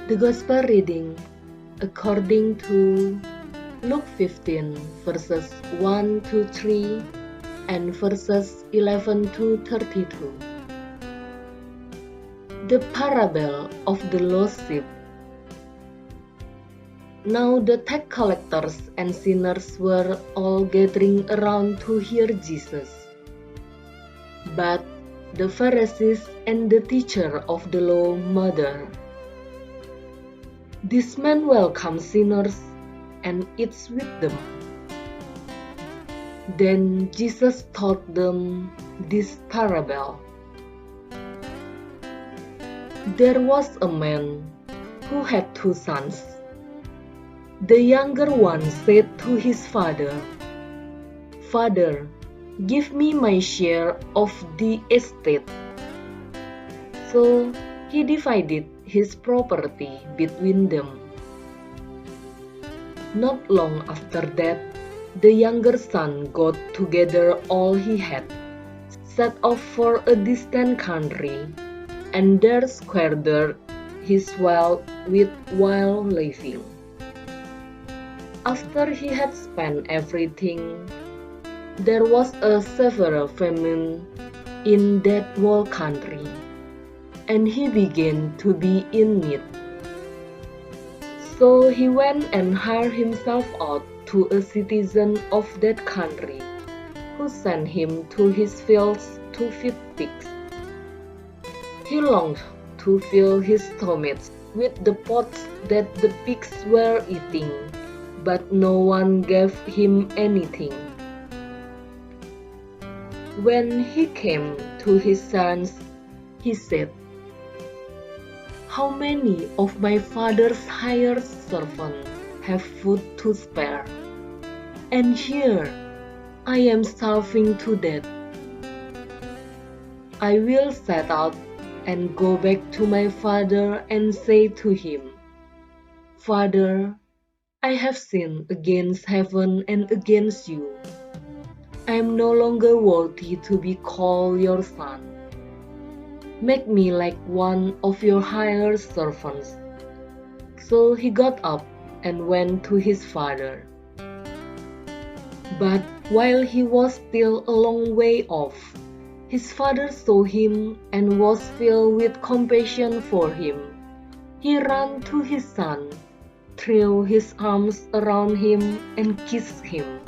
The Gospel reading according to Luke 15 verses 1 to 3 and verses 11 to 32. The parable of the lost sheep. Now the tax collectors and sinners were all gathering around to hear Jesus. But the Pharisees and the teacher of the law murmured, "This man welcomes sinners and eats with them." Then Jesus taught them this parable. There was a man who had 2 sons. The younger one said to his father, "Father, give me my share of the estate." So he divided his property between them. Not long after that, the younger son got together all he had, set off for a distant country, and there squandered his wealth with wild living. After he had spent everything, there was a severe famine in that whole country, and he began to be in need. So he went and hired himself out to a citizen of that country, who sent him to his fields to feed pigs. He longed to fill his stomach with the pods that the pigs were eating, but no one gave him anything. When he came to his sons, he said, "How many of my father's hired servants have food to spare? And here I am starving to death. I will set out and go back to my father and say to him, 'Father, I have sinned against heaven and against you. I am no longer worthy to be called your son. Make me like one of your hired servants.' So he got up and went to his father. But while he was still a long way off, his father saw him and was filled with compassion for him. He ran to his son, threw his arms around him, and kissed him.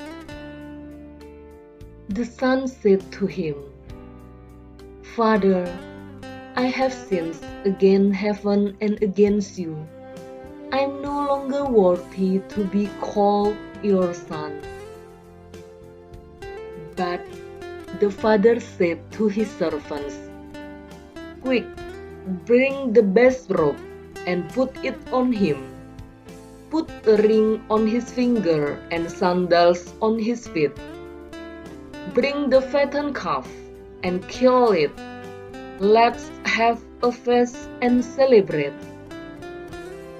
The son said to him, 'Father, I have sinned against heaven and against you. I am no longer worthy to be called your son.' But the father said to his servants, 'Quick, bring the best robe and put it on him. Put a ring on his finger and sandals on his feet. Bring the fattened calf and kill it. Let's have a feast and celebrate.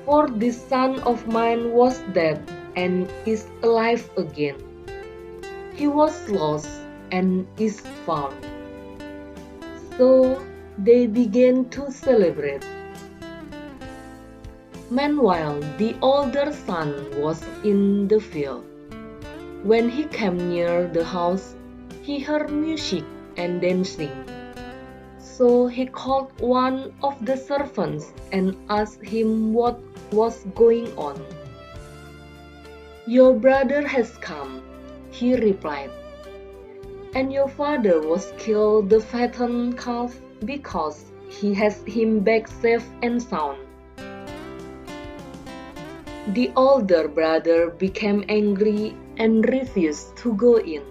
For this son of mine was dead and is alive again. He was lost and is found.' So they began to celebrate. Meanwhile, the older son was in the field. When he came near the house, he heard music and dancing. So he called one of the servants and asked him what was going on. 'Your brother has come,' he replied, 'and your father was killed the fattened calf because he has him back safe and sound.' The older brother became angry and refused to go in.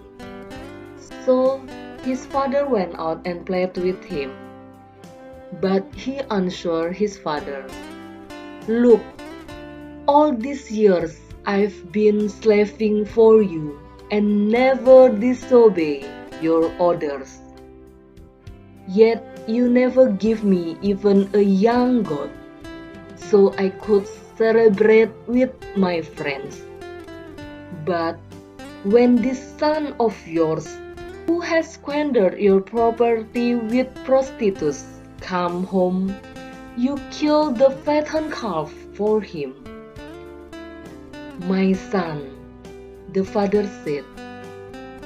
So his father went out and played with him. But he answered his father, 'Look, all these years I've been slaving for you and never disobey your orders. Yet you never give me even a young goat, so I could celebrate with my friends. But when this son of yours, who has squandered your property with prostitutes, come home, you kill the fattened calf for him. "My son," the father said,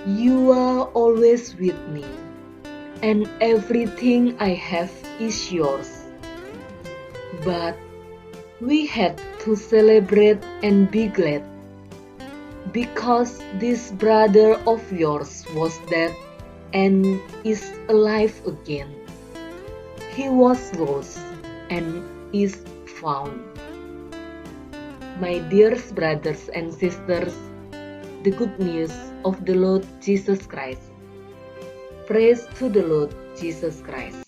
"you are always with me, and everything I have is yours." But we had to celebrate and be glad, because this brother of yours was dead and is alive again. He was lost and is found. My dearest brothers and sisters, the good news of the Lord Jesus Christ. Praise to the Lord Jesus Christ.